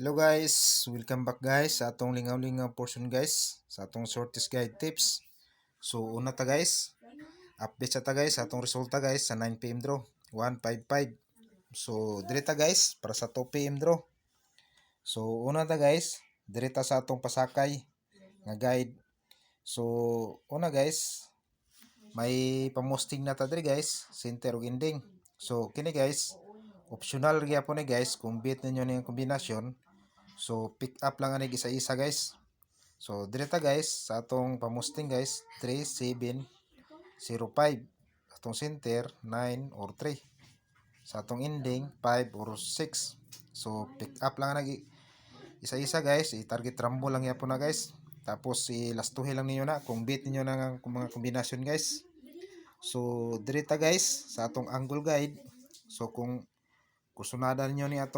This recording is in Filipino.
Hello guys, welcome back guys sa atong lingaw-lingaw portion guys sa atong shortest guide tips. So una ta guys, update sa ta guys sa atong resulta guys sa 9 PM draw 155. So direta guys para sa 2 PM draw. So una ta guys, direta sa atong pasakay nga guide. So una guys, may pamosting na ta diri guys, center ug ending. So kini guys, optional gyapon ni guys kung bet ninyo ning kombinasyon. So pick up lang ani isa-isa guys. So direta guys sa atong pamusting guys 3705, atong center 9 or 3, sa atong ending 5 or 6. So pick up lang nagi isa-isa guys, i-target rumble lang yapon na guys. Tapos ilastuhin lang ninyo na kung beat ninyo na mga kombinasyon guys. So direta guys sa atong angle guide. So kung kusunada ninyo ni atong